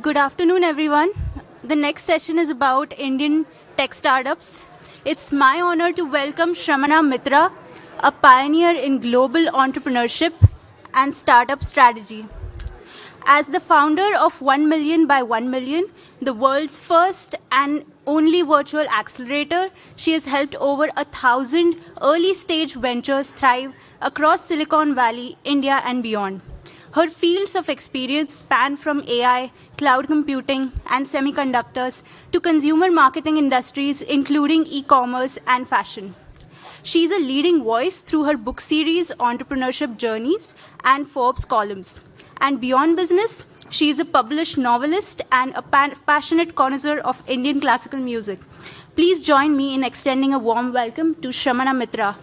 Good afternoon, everyone. The next session is about Indian tech startups. It's my honor to welcome Sramana Mitra, a pioneer in global entrepreneurship and startup strategy. As the founder of 1Mby1M, the world's first and only virtual accelerator, she has helped over 1,000 early stage ventures thrive across Silicon Valley, India, and beyond. Her fields of experience span from AI, cloud computing, and semiconductors to consumer marketing industries, including e-commerce and fashion. She's a leading voice through her book series, Entrepreneurship Journeys, and Forbes columns. And beyond business, she is a published novelist and a passionate connoisseur of Indian classical music. Please join me in extending a warm welcome to Sramana Mitra.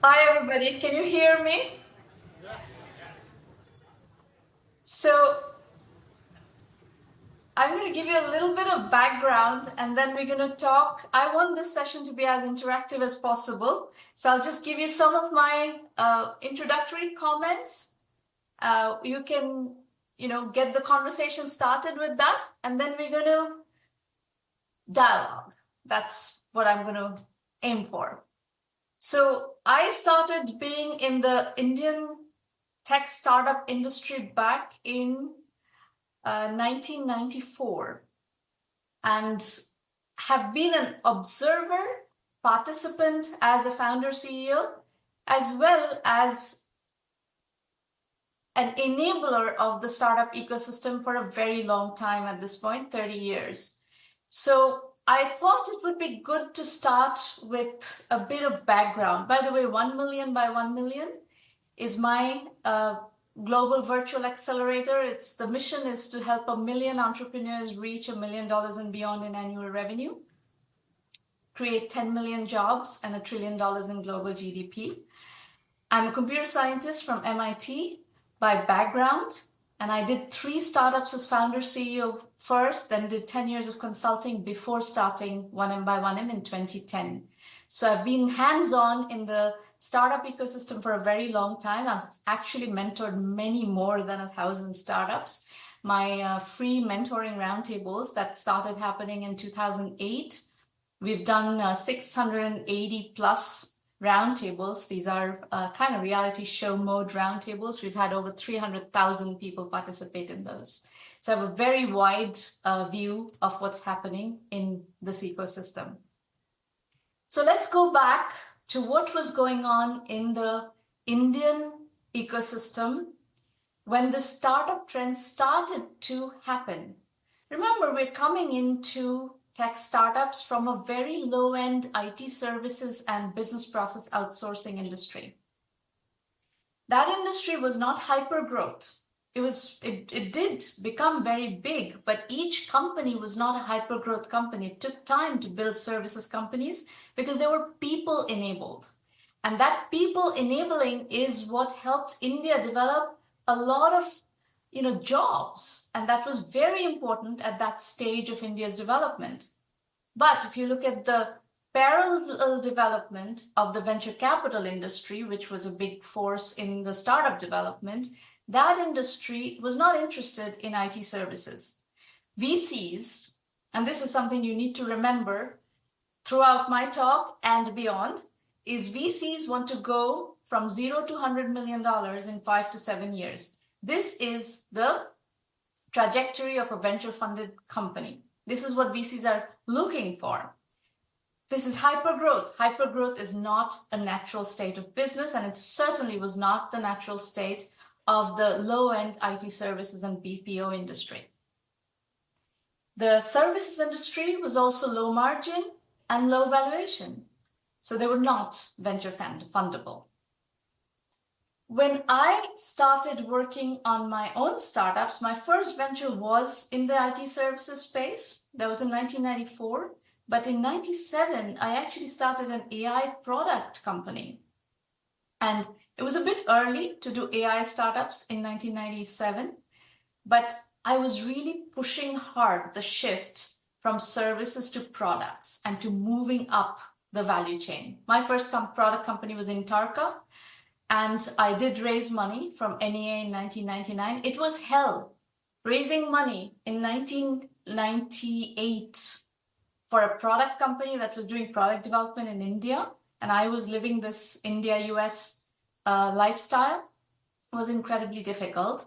Hi, everybody. Can you hear me? So, I'm going to give you a little bit of background and then we're going to talk. I want this session to be as interactive as possible. So, I'll just give you some of my introductory comments. You can, get the conversation started with that, and then we're going to dialogue. That's what I'm going to aim for. So I started being in the Indian tech startup industry back in 1994 and have been an observer, participant as a founder CEO, as well as an enabler of the startup ecosystem for a very long time at this point, 30 years. So I thought it would be good to start with a bit of background. By the way, 1Mby1M is my global virtual accelerator. The mission is to help 1 million entrepreneurs reach $1 million and beyond in annual revenue, create 10 million jobs and $1 trillion in global GDP. I'm a computer scientist from MIT by background. And I did 3 startups as founder CEO first, then did 10 years of consulting before starting 1Mby1M in 2010. So I've been hands-on in the startup ecosystem for a very long time. I've actually mentored many more than 1,000 startups. My free mentoring roundtables that started happening in 2008. We've done 680 plus roundtables. These are kind of reality show mode roundtables. We've had over 300,000 people participate in those. So I have a very wide view of what's happening in this ecosystem. So let's go back to what was going on in the Indian ecosystem when the startup trend started to happen. Remember, we're coming into tech startups from a very low-end IT services and business process outsourcing industry. That industry was not hyper-growth. It did become very big, but each company was not a hyper-growth company. It took time to build services companies because they were people-enabled. And that people enabling is what helped India develop a lot of jobs. And that was very important at that stage of India's development. But if you look at the parallel development of the venture capital industry, which was a big force in the startup development, that industry was not interested in IT services. VCs, and this is something you need to remember throughout my talk and beyond, is VCs want to go from 0 to $100 million in 5 to 7 years. This is the trajectory of a venture-funded company. This is what VCs are looking for. This is hypergrowth. Hypergrowth is not a natural state of business, and it certainly was not the natural state of the low-end IT services and BPO industry. The services industry was also low margin and low valuation, so they were not venture fundable. When I started working on my own startups, my first venture was in the IT services space. That was in 1994. But in 97, I actually started an AI product company. And it was a bit early to do AI startups in 1997. But I was really pushing hard the shift from services to products and to moving up the value chain. My first product company was Intarka. And I did raise money from NEA in 1999. It was hell raising money in 1998 for a product company that was doing product development in India. And I was living this India-US lifestyle. It was incredibly difficult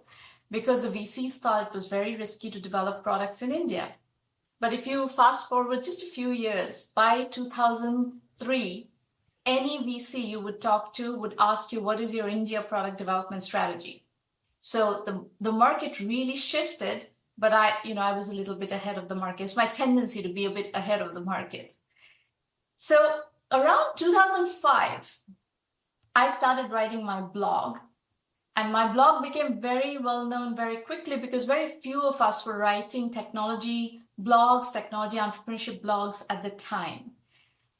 because the VCs thought it was very risky to develop products in India. But if you fast forward just a few years, by 2003, any VC you would talk to would ask you, what is your India product development strategy? So the market really shifted, but I was a little bit ahead of the market. It's my tendency to be a bit ahead of the market. So around 2005, I started writing my blog. And my blog became very well known very quickly because very few of us were writing technology blogs, technology entrepreneurship blogs at the time.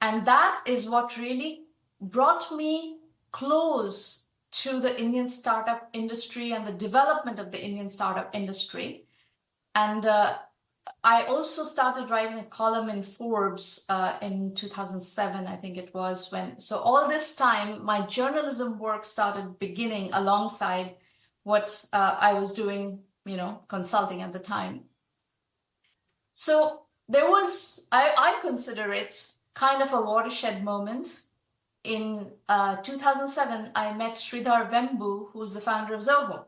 And that is what really brought me close to the Indian startup industry and the development of the Indian startup industry. And I also started writing a column in Forbes in 2007, I think it was when. So all this time, my journalism work started beginning alongside what I was doing, consulting at the time. So there was, I consider it kind of a watershed moment. In 2007, I met Sridhar Vembu, who's the founder of Zoho.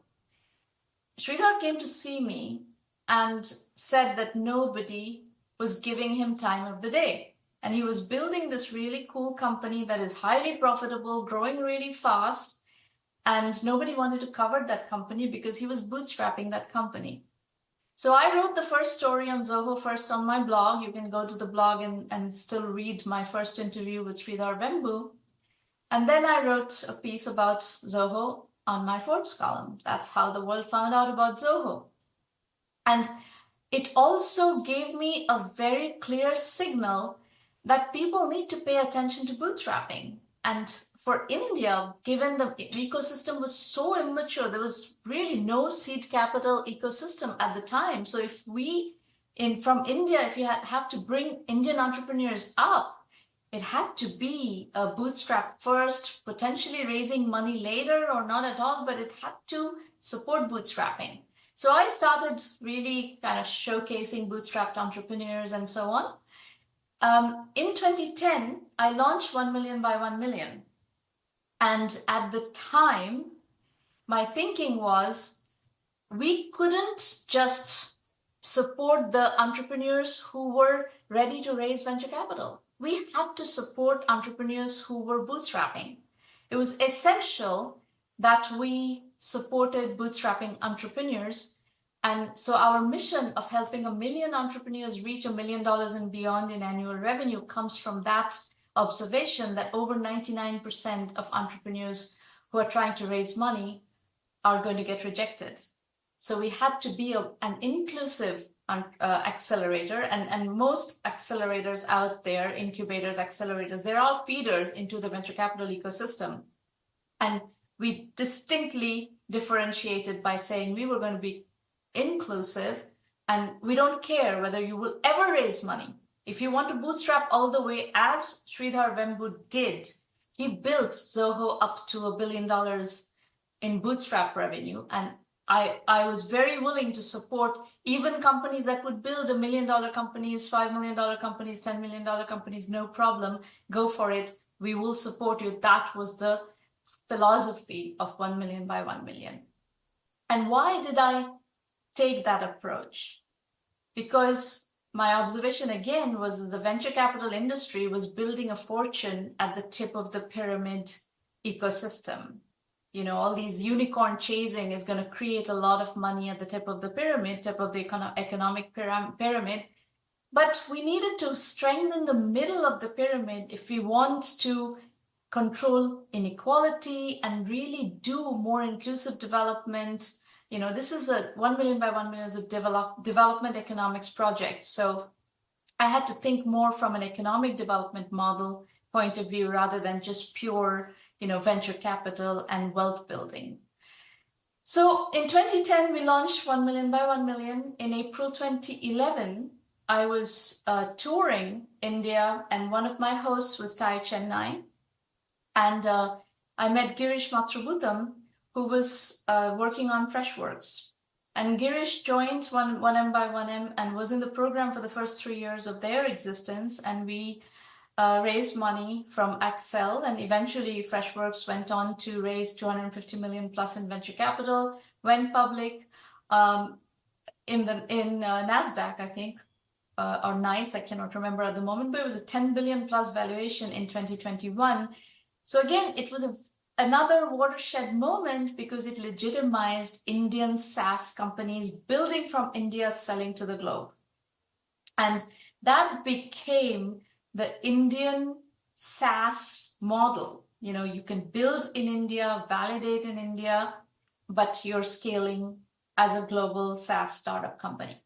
Sridhar came to see me and said that nobody was giving him time of the day. And he was building this really cool company that is highly profitable, growing really fast, and nobody wanted to cover that company because he was bootstrapping that company. So I wrote the first story on Zoho first on my blog. You can go to the blog and still read my first interview with Sridhar Vembu. And then I wrote a piece about Zoho on my Forbes column. That's how the world found out about Zoho. And it also gave me a very clear signal that people need to pay attention to bootstrapping. And for India, given the ecosystem was so immature, there was really no seed capital ecosystem at the time. So if from India, if you have to bring Indian entrepreneurs up, it had to be a bootstrap first, potentially raising money later or not at all, but it had to support bootstrapping. So I started really kind of showcasing bootstrapped entrepreneurs and so on. In 2010, I launched 1Mby1M. And at the time, my thinking was we couldn't just support the entrepreneurs who were ready to raise venture capital. We had to support entrepreneurs who were bootstrapping. It was essential that we supported bootstrapping entrepreneurs. And so our mission of helping 1 million entrepreneurs reach $1 million and beyond in annual revenue comes from that observation that over 99% of entrepreneurs who are trying to raise money are going to get rejected. So we had to be an inclusive accelerator, and most accelerators out there, incubators, accelerators, they're all feeders into the venture capital ecosystem. And we distinctly differentiated by saying we were going to be inclusive, and we don't care whether you will ever raise money. If you want to bootstrap all the way, as Sridhar Vembu did, he built Zoho up to $1 billion in bootstrap revenue. And I was very willing to support even companies that would build $1 million companies, $5 million companies, $10 million companies, no problem. Go for it. We will support you. That was the philosophy of 1Mby1M. And why did I take that approach? Because my observation again was that the venture capital industry was building a fortune at the tip of the pyramid ecosystem. All these unicorn chasing is going to create a lot of money at the tip of the pyramid, tip of the economic pyramid. But we needed to strengthen the middle of the pyramid if we want to control inequality and really do more inclusive development. This is 1Mby1M is a development economics project. So I had to think more from an economic development model point of view rather than just pure, venture capital and wealth building. So in 2010, we launched 1Mby1M. In April 2011, I was touring India, and one of my hosts was Thai Chennai. And I met Girish Matrabhutam, who was working on Freshworks. And Girish joined 1M and was in the program for the first 3 years of their existence. And we raised money from Accel, and eventually Freshworks went on to raise 250 million plus in venture capital, went public in NASDAQ, I think, or NICE, I cannot remember at the moment, but it was a 10 billion plus valuation in 2021. So again, it was another watershed moment because it legitimized Indian SaaS companies building from India, selling to the globe. And that became the Indian SaaS model. You know, you can build in India, validate in India, but you're scaling as a global SaaS startup company.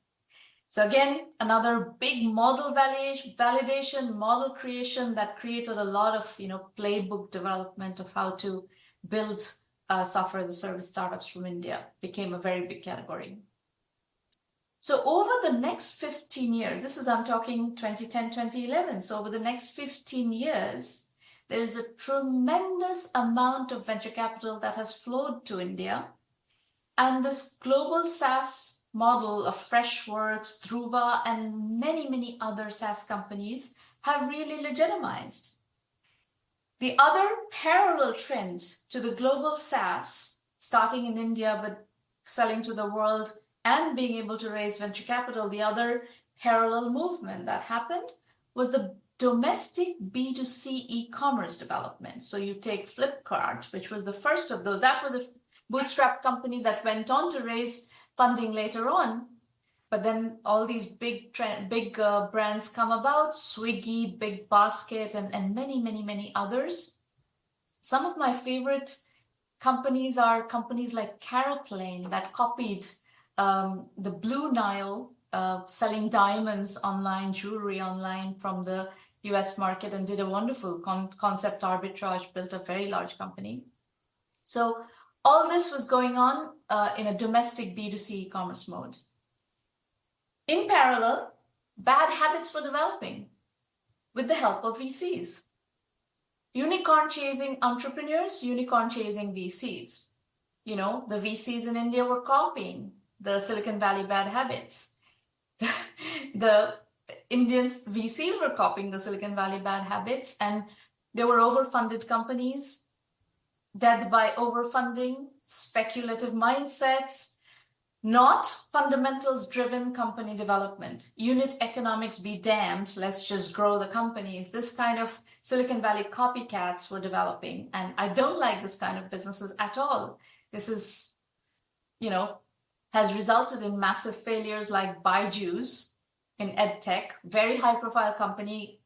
So again, another big model validation, model creation that created a lot of, playbook development of how to build software as a service startups from India became a very big category. So over the next 15 years, I'm talking 2010, 2011. So over the next 15 years, there is a tremendous amount of venture capital that has flowed to India. And this global SaaS model of Freshworks, Dhruva, and many, many other SaaS companies have really legitimized. The other parallel trend to the global SaaS, starting in India but selling to the world and being able to raise venture capital, the other parallel movement that happened was the domestic B2C e-commerce development. So you take Flipkart, which was the first of those. That was a bootstrap company that went on to raise funding later on. But then all these big brands come about, Swiggy, Big Basket, and many, many, many others. Some of my favorite companies are companies like Carrot Lane that copied the Blue Nile, selling diamonds online, jewelry online from the US market, and did a wonderful concept arbitrage, built a very large company. So all this was going on in a domestic B2C e-commerce mode. In parallel, bad habits were developing with the help of VCs. Unicorn chasing entrepreneurs, unicorn chasing VCs. The VCs in India were copying the Silicon Valley bad habits. The Indian VCs were copying the Silicon Valley bad habits, and they were overfunded companies that by overfunding, speculative mindsets, not fundamentals-driven company development. Unit economics be damned, let's just grow the companies. This kind of Silicon Valley copycats were developing, and I don't like this kind of businesses at all. This is, has resulted in massive failures like Byju's in EdTech, very high-profile company,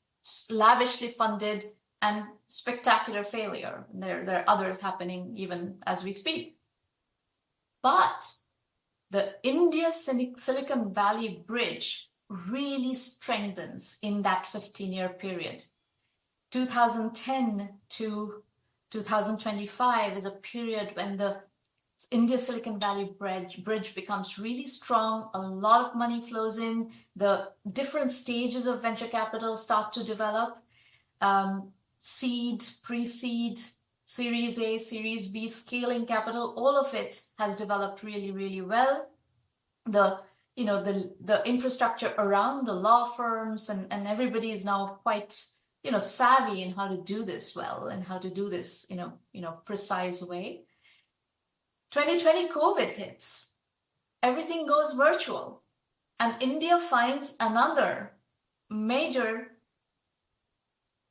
lavishly funded, and spectacular failure. There are others happening even as we speak. But the India Silicon Valley bridge really strengthens in that 15-year period. 2010 to 2025 is a period when the India Silicon Valley bridge becomes really strong. A lot of money flows in. The different stages of venture capital start to develop. Seed, pre-seed, Series A, Series B, scaling capital, all of it has developed really, really well. The infrastructure around the law firms and everybody is now quite, savvy in how to do this well and how to do this, precise way. 2020 COVID hits. Everything goes virtual. And India finds another major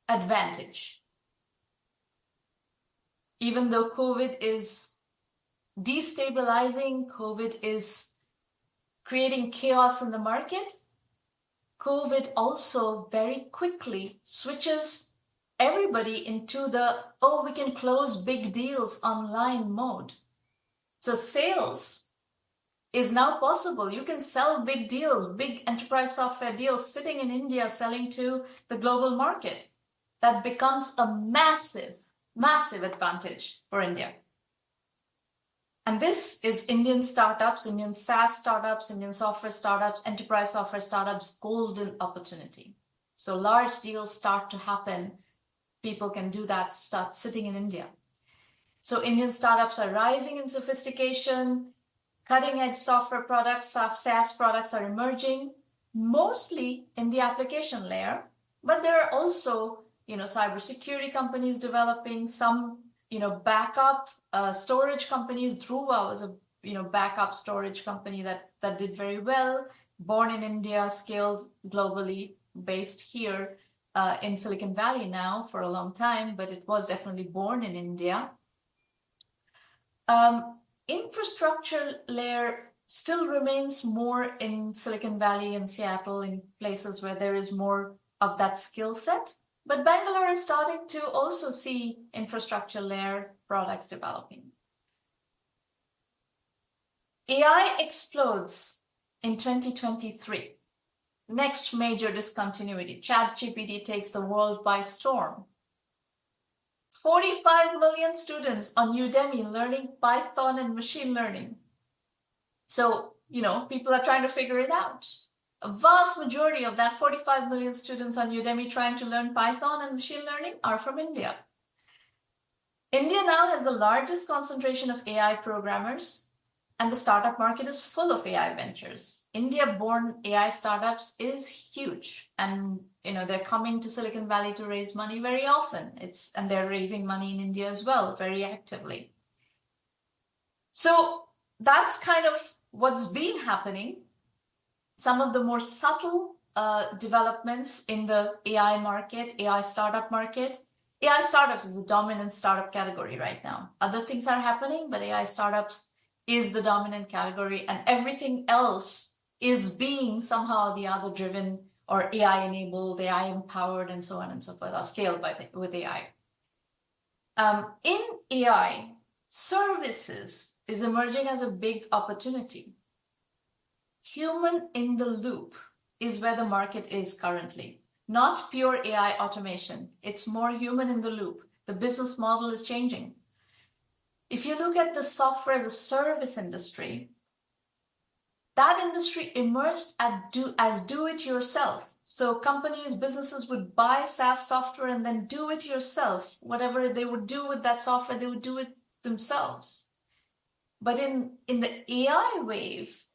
advantage. Even though COVID is destabilizing, COVID is creating chaos in the market, COVID also very quickly switches everybody into we can close big deals online mode. So sales is now possible. You can sell big deals, big enterprise software deals sitting in India selling to the global market. That becomes a massive, massive advantage for India. And this is Indian startups, Indian SaaS startups, Indian software startups, enterprise software startups, golden opportunity. So large deals start to happen. People can do that, start sitting in India. So Indian startups are rising in sophistication. Cutting-edge software products, SaaS products are emerging, mostly in the application layer, but there are also, cybersecurity companies developing, some, backup storage companies. Dhruva was a, backup storage company that did very well, born in India, scaled globally, based here in Silicon Valley now for a long time, but it was definitely born in India. Infrastructure layer still remains more in Silicon Valley and Seattle, in places where there is more of that skill set. But Bangalore is starting to also see infrastructure layer products developing. AI explodes in 2023. Next major discontinuity, ChatGPT takes the world by storm. 45 million students on Udemy learning Python and machine learning. So, people are trying to figure it out. A vast majority of that 45 million students on Udemy trying to learn Python and machine learning are from India. India now has the largest concentration of AI programmers, and the startup market is full of AI ventures. India-born AI startups is huge, and they're coming to Silicon Valley to raise money very often. And they're raising money in India as well, very actively. So that's kind of what's been happening. Some of the more subtle developments in the AI market, AI startup market. AI startups is the dominant startup category right now. Other things are happening, but AI startups is the dominant category, and everything else is being somehow or the other driven or AI enabled, AI empowered, and so on and so forth, or scaled with AI. In AI, services is emerging as a big opportunity. Human in the loop is where the market is currently. Not pure AI automation. It's more human in the loop. The business model is changing. If you look at the software as a service industry, that industry emerged as do-it-yourself. So companies, businesses would buy SaaS software and then do it yourself. Whatever they would do with that software, they would do it themselves. But in the AI wave,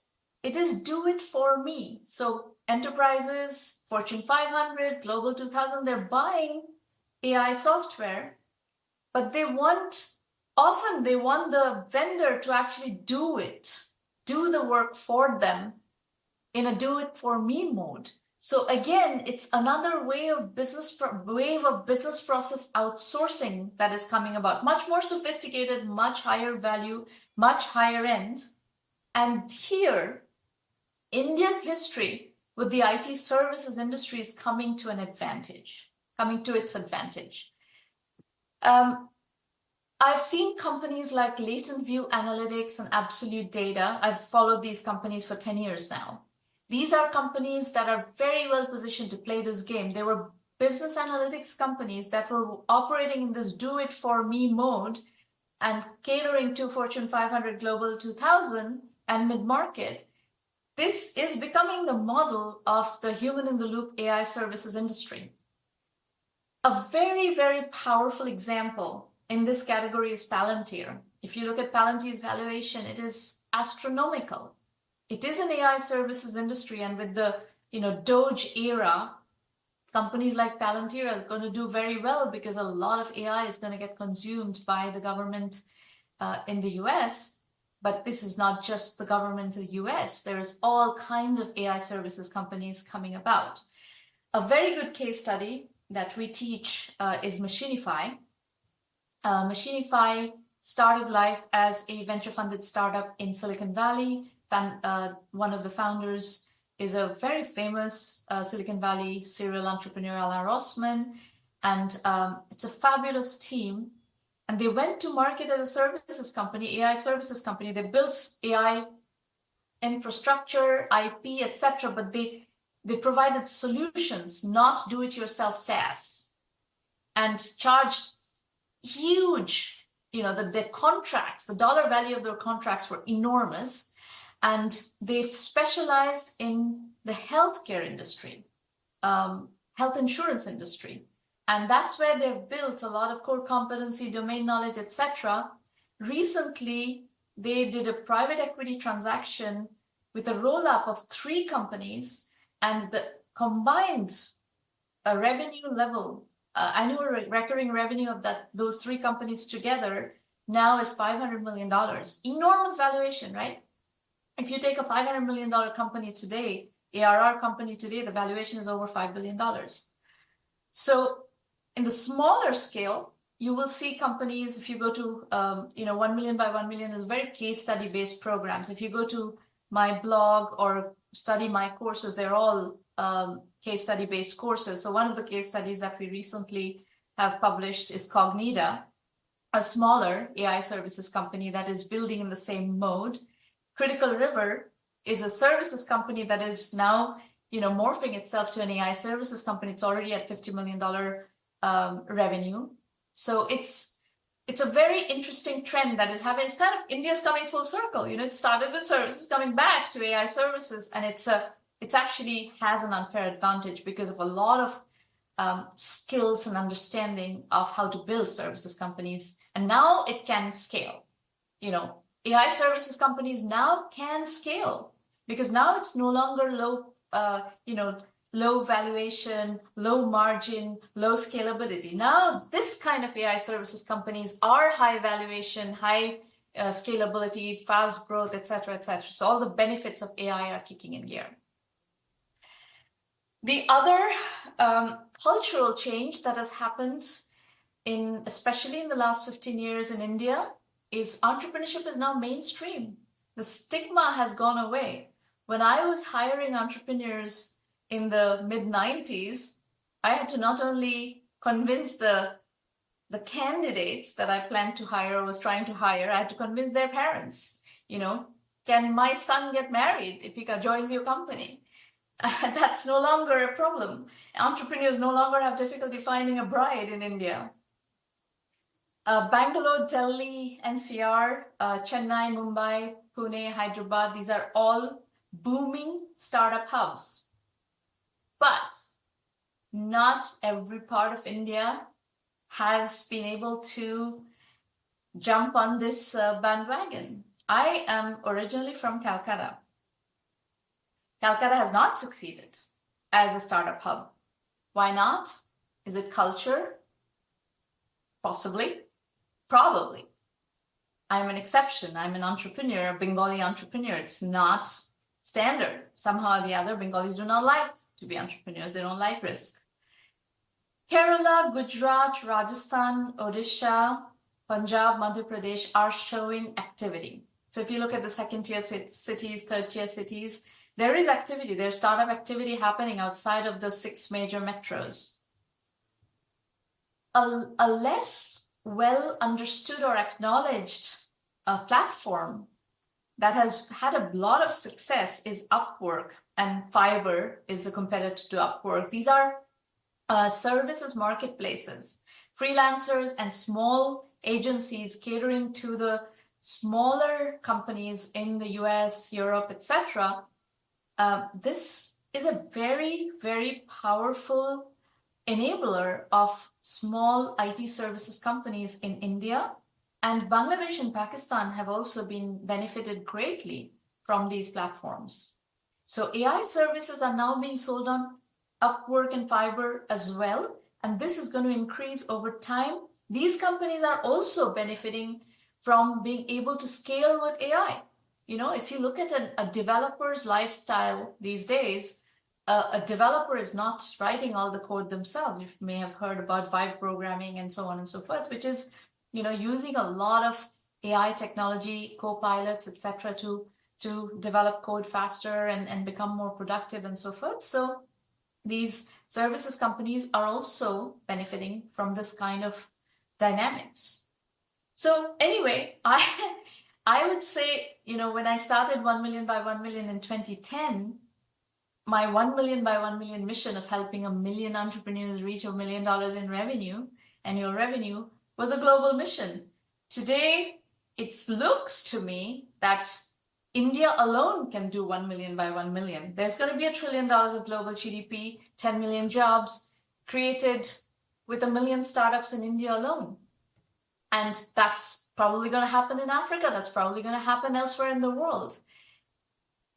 it is do it for me. So enterprises, Fortune 500, Global 2000, they're buying AI software, but often they want the vendor to actually do the work for them in a do it for me mode. So again, it's another wave of business process outsourcing that is coming about, much more sophisticated, much higher value, much higher end. And here, India's history with the IT services industry is coming to its advantage. I've seen companies like Latent View Analytics and Absolute Data. I've followed these companies for 10 years now. These are companies that are very well positioned to play this game. They were business analytics companies that were operating in this do-it-for-me mode and catering to Fortune 500, Global 2000, and mid-market. This is becoming the model of the human-in-the-loop AI services industry. A very, very powerful example in this category is Palantir. If you look at Palantir's valuation, it is astronomical. It is an AI services industry, and with the Doge era, companies like Palantir are going to do very well because a lot of AI is going to get consumed by the government in the US. But this is not just the government of the US. There's all kinds of AI services companies coming about. A very good case study that we teach is Machinify. Machinify started life as a venture-funded startup in Silicon Valley. One of the founders is a very famous Silicon Valley serial entrepreneur, Alain Rossmann, and it's a fabulous team. And they went to market as a services company, AI services company. They built AI infrastructure, IP, etc., but they provided solutions, not do-it-yourself SaaS, and charged huge, the contracts, the dollar value of their contracts were enormous, and they've specialized in the healthcare industry, health insurance industry. And that's where they've built a lot of core competency, domain knowledge, etc. recently they did a private equity transaction with a roll-up of 3 companies, and the combined revenue level, annual recurring revenue of those 3 companies together now is $500 million. Enormous valuation, right? If you take a $500 million company today, ARR company today, the valuation is over $5 billion. So in the smaller scale, you will see companies, if you go to, 1Mby1M is very case study based programs. If you go to my blog or study my courses, they're all case study based courses. So one of the case studies that we recently have published is Cognita, a smaller AI services company that is building in the same mode. Critical River is a services company that is now, morphing itself to an AI services company. It's already at $50 million revenue. So it's a very interesting trend that is happening. It's kind of India's coming full circle. It started with services coming back to AI services, and it's actually has an unfair advantage because of a lot of skills and understanding of how to build services companies. And now it can scale. AI services companies now can scale because now it's no longer low valuation, low margin, low scalability. Now this kind of AI services companies are high valuation, high scalability, fast growth, etc., etc. So all the benefits of AI are kicking in gear. The other cultural change that has happened especially in the last 15 years in India is entrepreneurship is now mainstream. The stigma has gone away. When I was hiring entrepreneurs in the mid-90s, I had to not only convince the candidates that I planned to hire or was trying to hire, I had to convince their parents, can my son get married if he joins your company? That's no longer a problem. Entrepreneurs no longer have difficulty finding a bride in India. Bangalore, Delhi, NCR, Chennai, Mumbai, Pune, Hyderabad, these are all booming startup hubs. But not every part of India has been able to jump on this bandwagon. I am originally from Calcutta. Calcutta has not succeeded as a startup hub. Why not? Is it culture? Possibly. Probably. I'm an exception. I'm an entrepreneur, a Bengali entrepreneur. It's not standard. Somehow or the other, Bengalis do not like to be entrepreneurs. They don't like risk. Kerala, Gujarat, Rajasthan, Odisha, Punjab, Madhya Pradesh are showing activity. So if you look at the second-tier cities, third-tier cities, there is activity. There's startup activity happening outside of the 6 major metros. A less well understood or acknowledged platform that has had a lot of success is Upwork, and Fiverr is a competitor to Upwork. These are services marketplaces, freelancers and small agencies catering to the smaller companies in the US, Europe, etc. This is a very, very powerful enabler of small IT services companies in India, and Bangladesh and Pakistan have also been benefited greatly from these platforms. So AI services are now being sold on Upwork and Fiverr as well, and this is going to increase over time. These companies are also benefiting from being able to scale with AI. If you look at a developer's lifestyle these days, a developer is not writing all the code themselves. You may have heard about vibe programming and so on and so forth, which is, using a lot of AI technology, co-pilots, etc., to develop code faster and become more productive and so forth. So these services companies are also benefiting from this kind of dynamics. So anyway, I would say, when I started 1Mby1M in 2010, my 1Mby1M mission of helping 1 million entrepreneurs reach $1 million in revenue, annual revenue, was a global mission. Today, it looks to me that India alone can do 1Mby1M. There's going to be $1 trillion of global GDP, 10 million jobs created with 1 million startups in India alone. And that's probably going to happen in Africa. That's probably going to happen elsewhere in the world.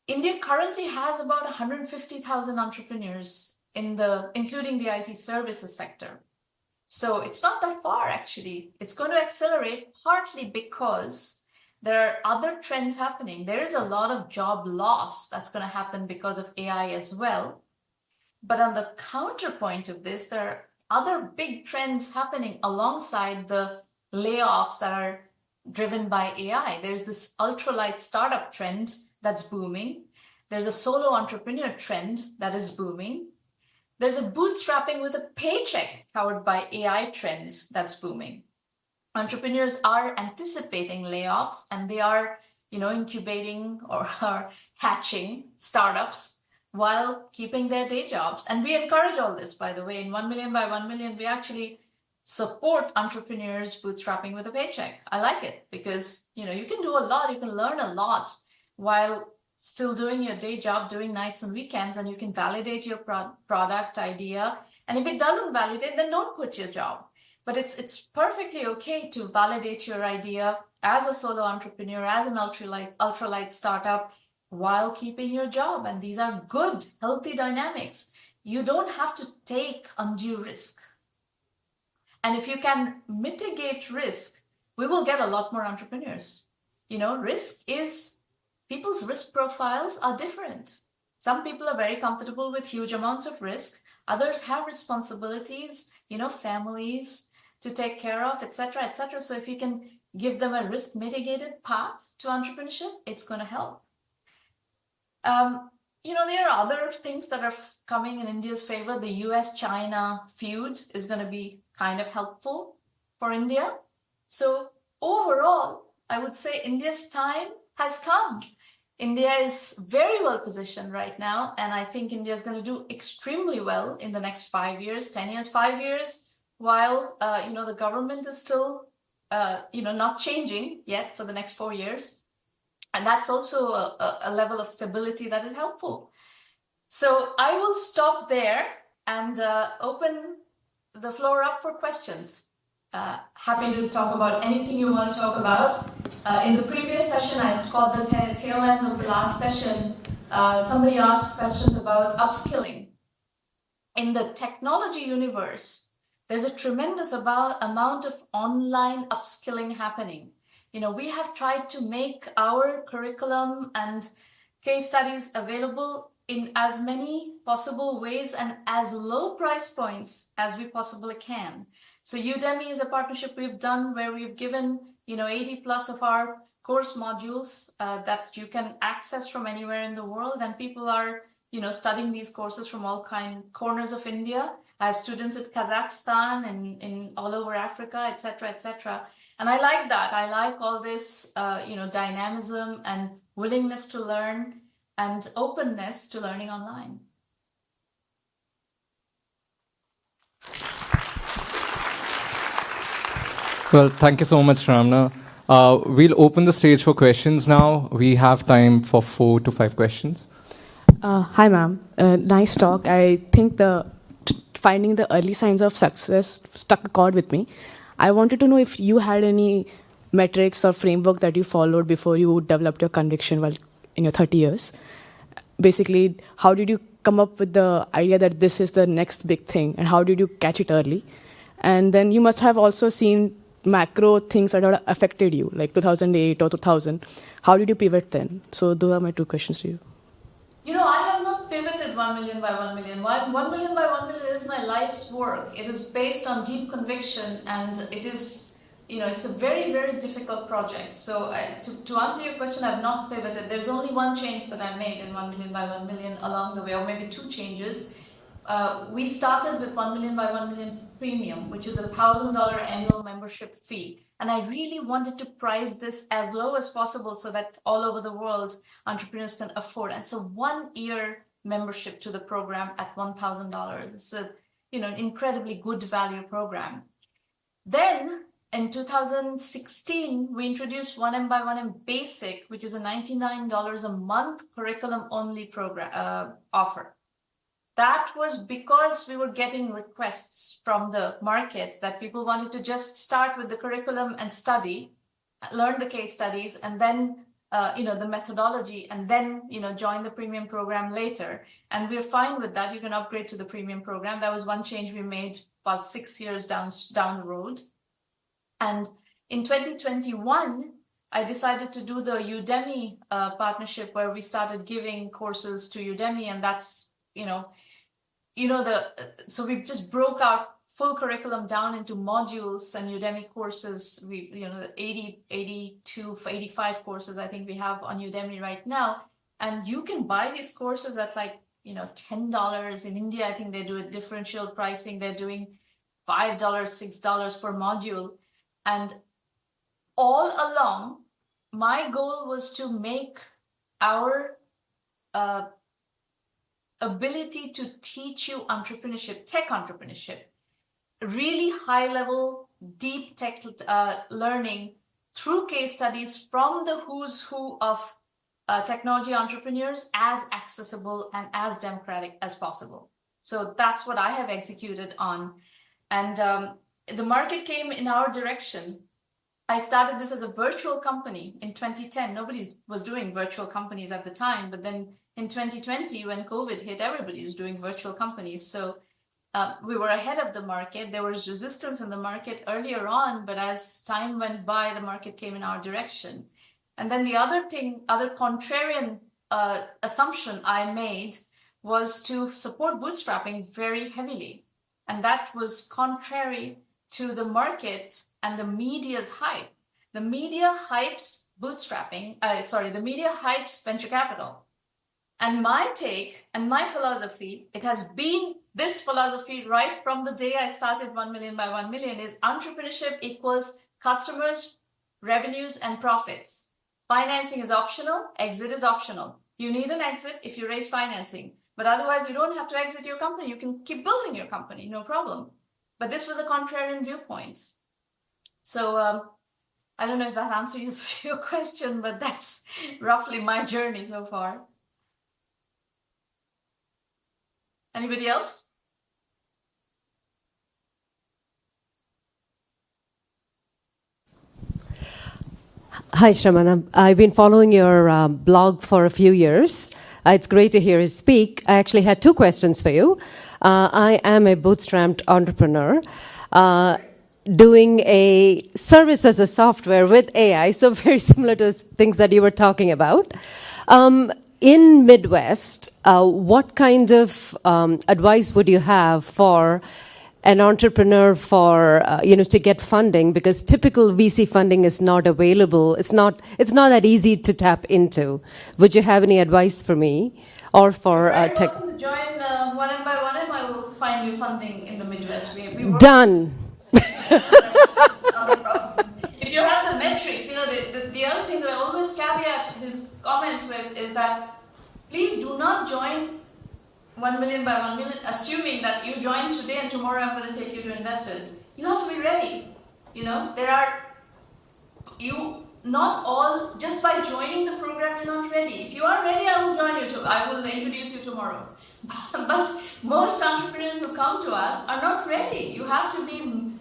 India currently has about 150,000 entrepreneurs including the IT services sector. So it's not that far, actually. It's going to accelerate partly because there are other trends happening. There is a lot of job loss that's going to happen because of AI as well. But on the counterpoint of this, there are other big trends happening alongside the layoffs that are driven by AI. There's this ultralight startup trend that's booming. There's a solo entrepreneur trend that is booming. There's a bootstrapping with a paycheck powered by AI trends that's booming. Entrepreneurs are anticipating layoffs, and they are, incubating or are hatching startups while keeping their day jobs. And we encourage all this, by the way. In 1 Million by 1 Million, we actually support entrepreneurs bootstrapping with a paycheck. I like it because, you can do a lot, you can learn a lot while still doing your day job, doing nights and weekends, and you can validate your product idea. And if it doesn't validate, then don't quit your job. But it's perfectly okay to validate your idea as a solo entrepreneur, as an ultralight startup, while keeping your job. And these are good, healthy dynamics. You don't have to take undue risk. And if you can mitigate risk, we will get a lot more entrepreneurs. People's risk profiles are different. Some people are very comfortable with huge amounts of risk. Others have responsibilities, families to take care of, etc., etc. So if you can give them a risk mitigated path to entrepreneurship, it's going to help. There are other things that are coming in India's favor. The US-China feud is going to be kind of helpful for India. So overall, I would say India's time has come. India is very well positioned right now, and I think India is going to do extremely well in the next 5 years, 10 years, 5 years, while the government is still not changing yet for the next 4 years. And that's also a level of stability that is helpful. So I will stop there and open the floor up for questions. Happy to talk about anything you want to talk about. In the previous session, I called the tail end of the last session, somebody asked questions about upskilling. In the technology universe, there's a tremendous amount of online upskilling happening. We have tried to make our curriculum and case studies available in as many possible ways and as low price points as we possibly can. So Udemy is a partnership we've done where we've given 80 plus of our course modules that you can access from anywhere in the world, and people are studying these courses from all corners of India. I have students in Kazakhstan and in all over Africa, etc., etc. And I like that. I like all this dynamism and willingness to learn and openness to learning online. Well, thank you so much, Sramana. We'll open the stage for questions now. We have time for 4 to 5 questions. Hi, ma'am. Nice talk. I think finding the early signs of success struck a chord with me. I wanted to know if you had any metrics or framework that you followed before you developed your conviction while in your 30 years. Basically, how did you come up with the idea that this is the next big thing, and how did you catch it early? And then you must have also seen macro things that have affected you, like 2008 or 2000. How did you pivot then? So those are my 2 questions to you. I have not pivoted 1 million by 1 million. 1 million by 1 million is my life's work. It is based on deep conviction, and it is, it's a very, very difficult project. So to answer your question, I've not pivoted. There's only one change that I made in 1 million by 1 million along the way, or maybe 2 changes. We started with 1 million by 1 million premium, which is $1,000 annual membership fee. And I really wanted to price this as low as possible so that all over the world entrepreneurs can afford. And so 1-year membership to the program at $1,000. It's an incredibly good value program. Then in 2016, we introduced 1Mby1M Basic, which is a $99 a month curriculum only program offer. that was because we were getting requests from the market that people wanted to just start with the curriculum and study, learn the case studies, and then the methodology, and then join the premium program later. And we're fine with that. You can upgrade to the premium program. That was one change we made about 6 years down the road. And in 2021, I decided to do the Udemy partnership, where we started giving courses to Udemy, and that's so we just broke our full curriculum down into modules and Udemy courses. We 82 85 courses I think we have on Udemy right now, and you can buy these courses at like $10. In India, I think they do a differential pricing. They're doing $5, $6 per module. And all along, my goal was to make our ability to teach you entrepreneurship, tech entrepreneurship, really high level, deep tech learning through case studies from the who's who of technology entrepreneurs, as accessible and as democratic as possible. So that's what I have executed on. And the market came in our direction. I started this as a virtual company in 2010. Nobody was doing virtual companies at the time, but then in 2020, when COVID hit, everybody was doing virtual companies. So we were ahead of the market. There was resistance in the market earlier on, but as time went by, the market came in our direction. And then the other contrarian assumption I made was to support bootstrapping very heavily. And that was contrary to the market and the media's hype. The media hypes bootstrapping, the media hypes venture capital. And my take and my philosophy, it has been this philosophy right from the day I started 1 million by 1 million, is entrepreneurship equals customers, revenues, and profits. Financing is optional, exit is optional. You need an exit if you raise financing, but otherwise you don't have to exit your company. You can keep building your company, no problem. But this was a contrarian viewpoint. So I don't know if that answers your question, but that's roughly my journey so far. Anybody else? Hi, Sramana. I've been following your blog for a few years. It's great to hear you speak. I actually had 2 questions for you. I am a bootstrapped entrepreneur doing a service as a software with AI, so very similar to things that you were talking about. In Midwest, what kind of advice would you have for an entrepreneur for to get funding? Because typical VC funding is not available. It's not that easy to tap into. Would you have any advice for me or for tech? Welcome to join 1Mby1M. I will find you funding in the Midwest. We Done. If you have the metrics, the other thing that I always caveat these comments with is that please do not join 1 million by 1 million assuming that you join today and tomorrow I'm going to take you to investors. You have to be ready. Not all, just by joining the program, you're not ready. If you are ready, I will join you. I will introduce you tomorrow. But most entrepreneurs who come to us are not ready. You have to be,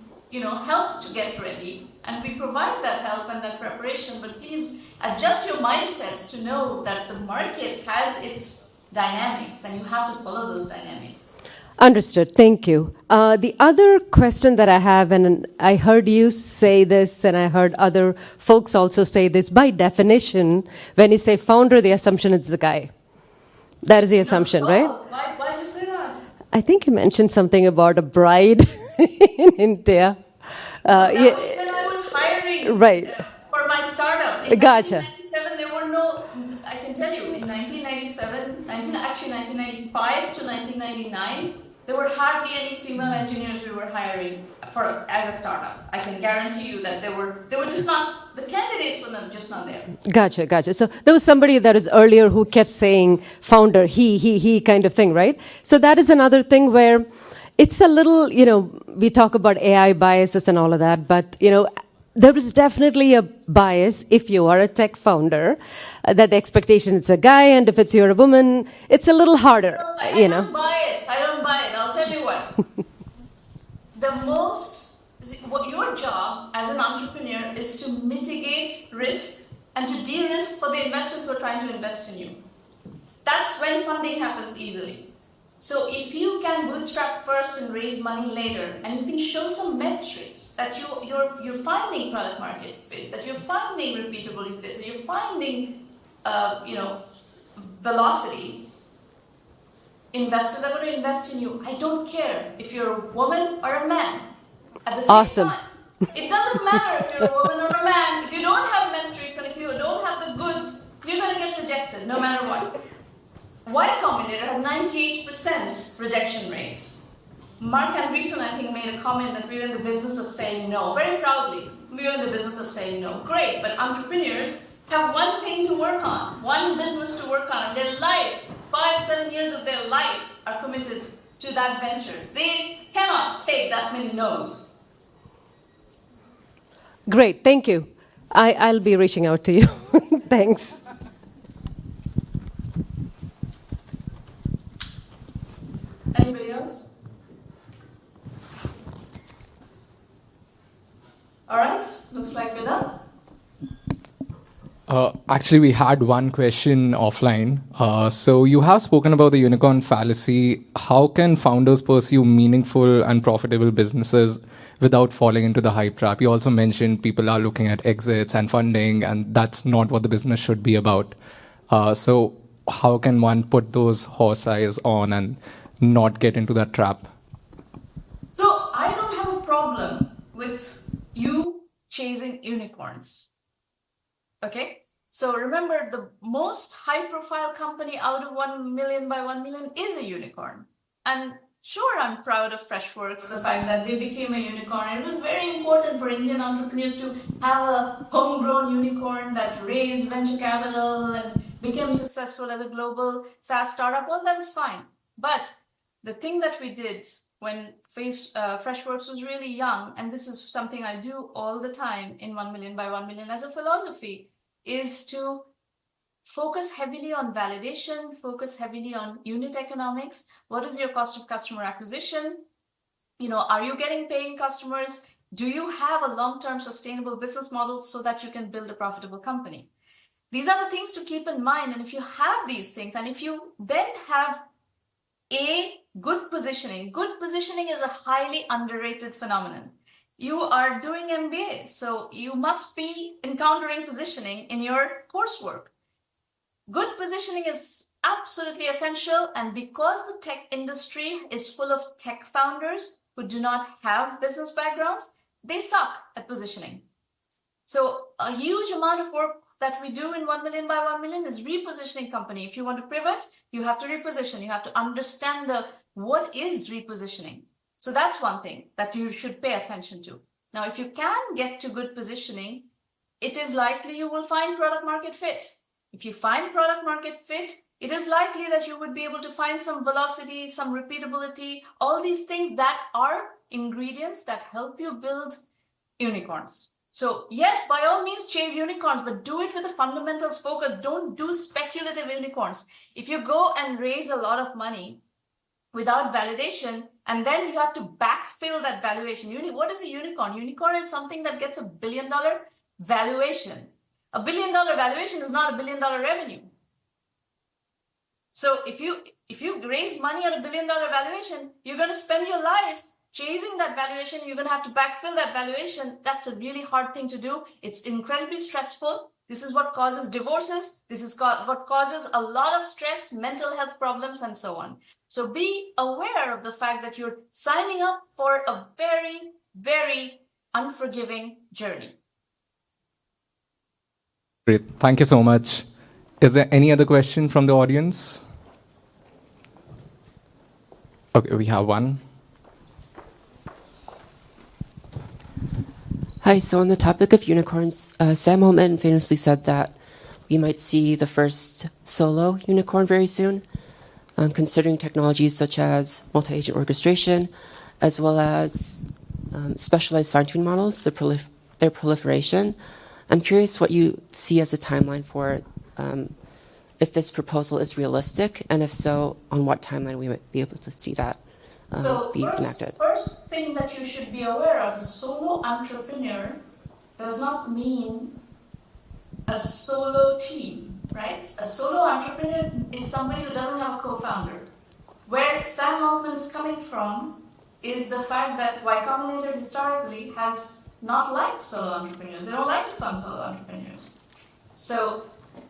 helped to get ready. And we provide that help and that preparation. But please adjust your mindsets to know that the market has its dynamics and you have to follow those dynamics. Understood. Thank you. The other question that I have, and I heard you say this, and I heard other folks also say this, by definition, when you say founder, the assumption is the guy. That is the assumption, right? Why did you say that? I think you mentioned something about a bride in India. That was when I was hiring right. For my startup. In Gotcha. 1997, there were no, I can tell you, in 1995 to 1999, there were hardly any female engineers we were hiring as a startup. I can guarantee you that they were just not, the candidates were just not there. Gotcha. So there was somebody that was earlier who kept saying founder, he kind of thing, right? So that is another thing where it's a little, we talk about AI biases and all of that, but, there is definitely a bias if you are a tech founder, that the expectation it's a guy, and if you're a woman, it's a little harder, I don't buy it. I don't buy it. I'll tell you what. What your job as an entrepreneur is to mitigate risk and to de-risk for the investors who are trying to invest in you. That's when funding happens easily. So if you can bootstrap first and raise money later, and you can show some metrics that you're finding product market fit, that you're finding repeatability, that you're finding velocity, investors are going to invest in you. I don't care if you're a woman or a man. At the same time, it doesn't matter if you're a woman or a man. If you don't have metrics and if you don't have the goods, you're going to get rejected no matter what. Y Combinator has 98% rejection rates. Mark Andreessen, I think, made a comment that we're in the business of saying no. Very proudly, we're in the business of saying no. Great, but entrepreneurs have one thing to work on, one business to work on, and their life, 5-7 years of their life are committed to that venture. They cannot take that many no's. Great, thank you. I'll be reaching out to you. Thanks. Anybody else? All right, looks like we're done. Actually, we had one question offline. So you have spoken about the unicorn fallacy. How can founders pursue meaningful and profitable businesses without falling into the hype trap? You also mentioned people are looking at exits and funding, and that's not what the business should be about. So how can one put those horse eyes on and not get into that trap? So I don't have a problem with you chasing unicorns. Okay? So remember, the most high-profile company out of 1Mby1M is a unicorn. And sure, I'm proud of Freshworks, the fact that they became a unicorn. It was very important for Indian entrepreneurs to have a homegrown unicorn that raised venture capital and became successful as a global SaaS startup. Well, that is fine. But the thing that we did when Freshworks was really young, and this is something I do all the time in 1Mby1M as a philosophy, is to focus heavily on validation, focus heavily on unit economics. What is your cost of customer acquisition? Are you getting paying customers? Do you have a long-term sustainable business model so that you can build a profitable company? These are the things to keep in mind. And if you have these things, and if you then have good positioning is a highly underrated phenomenon. You are doing MBA, so you must be encountering positioning in your coursework. Good positioning is absolutely essential, and because the tech industry is full of tech founders who do not have business backgrounds, they suck at positioning. So a huge amount of work that we do in 1Mby1M is repositioning company. If you want to pivot, you have to reposition. You have to understand what is repositioning. So that's one thing that you should pay attention to. Now, if you can get to good positioning, it is likely you will find product market fit. If you find product market fit, it is likely that you would be able to find some velocity, some repeatability, all these things that are ingredients that help you build unicorns. So yes, by all means, chase unicorns, but do it with a fundamentals focus. Don't do speculative unicorns. If you go and raise a lot of money without validation, and then you have to backfill that valuation. What is a unicorn? Unicorn is something that gets $1 billion valuation. $1 billion valuation is not $1 billion revenue. So if you raise money at $1 billion valuation, you're going to spend your life chasing that valuation. You're going to have to backfill that valuation. That's a really hard thing to do. It's incredibly stressful. This is what causes divorces. This is what causes a lot of stress, mental health problems, and so on. So be aware of the fact that you're signing up for a very, very unforgiving journey. Great. Thank you so much. Is there any other question from the audience? Okay, we have one. Hi, so on the topic of unicorns, Sam Altman famously said that we might see the first solo unicorn very soon, considering technologies such as multi-agent orchestration, as well as specialized fine-tuned models, the their proliferation. I'm curious what you see as a timeline for if this proposal is realistic, and if so, on what timeline we might be able to see that be enacted. First thing that you should be aware of, a solo entrepreneur does not mean a solo team, right? A solo entrepreneur is somebody who doesn't have a co-founder. Where Sam Altman is coming from is the fact that Y Combinator historically has not liked solo entrepreneurs. They don't like to fund solo entrepreneurs. So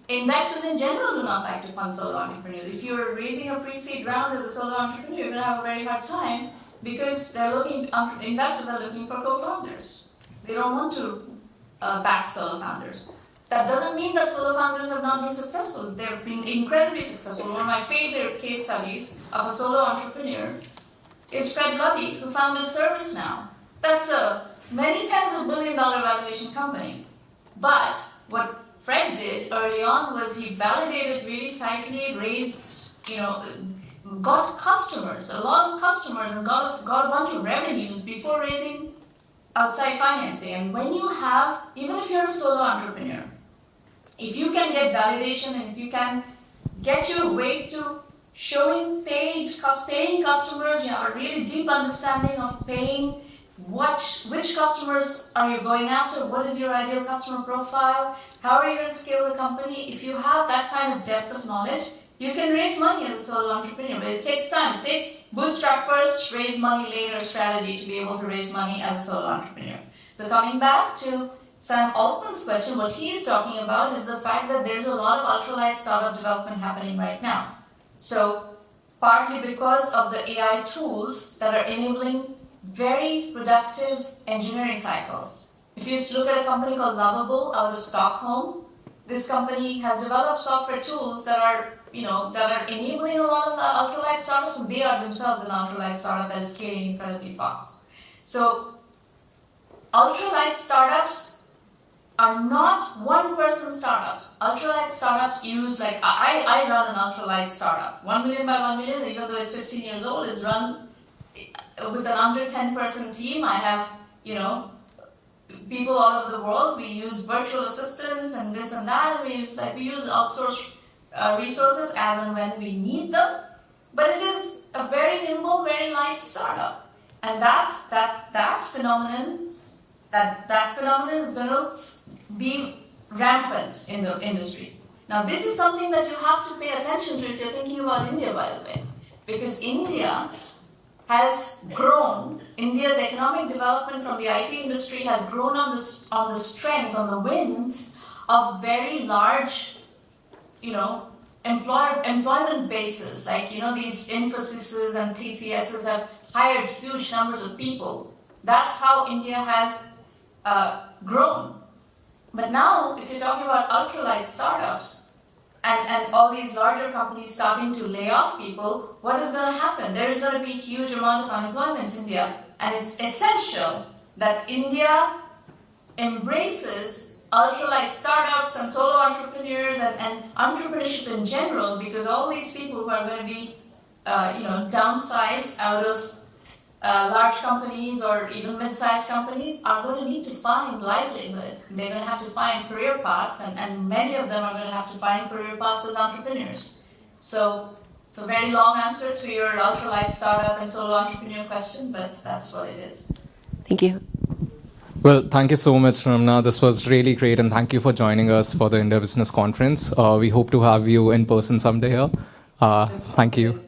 investors in general do not like to fund solo entrepreneurs. If you're raising a pre-seed round as a solo entrepreneur, you're going to have a very hard time because investors are looking for co-founders. They don't want to back solo founders. That doesn't mean that solo founders have not been successful. They've been incredibly successful. One of my favorite case studies of a solo entrepreneur is Fred Luddy, who founded ServiceNow. That's a many tens of billion-dollar valuation company. But what Fred did early on was he validated really tightly, raised, got customers, a lot of customers, and got a bunch of revenues before raising outside financing. And when you have, even if you're a solo entrepreneur, if you can get validation and if you can get your way to showing paying customers, you have a really deep understanding of paying, which customers are you going after, what is your ideal customer profile, how are you going to scale the company? If you have that kind of depth of knowledge, you can raise money as a solo entrepreneur, but it takes time. It takes bootstrap first, raise money later strategy to be able to raise money as a solo entrepreneur. So coming back to Sam Altman's question, what he is talking about is the fact that there's a lot of ultralight startup development happening right now. So partly because of the AI tools that are enabling very productive engineering cycles. If you look at a company called Lovable out of Stockholm, this company has developed software tools that are enabling a lot of ultralight startups, and they are themselves an ultralight startup that is scaling incredibly fast. So ultralight startups are not one-person startups. Ultralight startups use, I run an ultralight startup. 1Mby1M, even though it's 15 years old, is run with an under 10-person team. I have, people all over the world. We use virtual assistants and this and that. We use outsourced resources as and when we need them. But it is a very nimble, very light startup. And that phenomenon is going to be rampant in the industry. Now, this is something that you have to pay attention to if you're thinking about India, by the way, because India has grown. India's economic development from the IT industry has grown on the strength, on the winds of very large, employment bases. These Infosys and TCSs have hired huge numbers of people. That's how India has grown. But now, if you're talking about ultralight startups and all these larger companies starting to lay off people, what is going to happen? There's going to be a huge amount of unemployment in India. And it's essential that India embraces ultralight startups and solo entrepreneurs and entrepreneurship in general, because all these people who are going to be downsized out of large companies or even mid-sized companies are going to need to find livelihood. They're going to have to find career paths, and many of them are going to have to find career paths as entrepreneurs. So it's a very long answer to your ultralight startup and solo entrepreneur question, but that's what it is. Thank you. Well, thank you so much, Sramana. This was really great, and thank you for joining us for the India Business Conference. We hope to have you in person someday here. Thank you.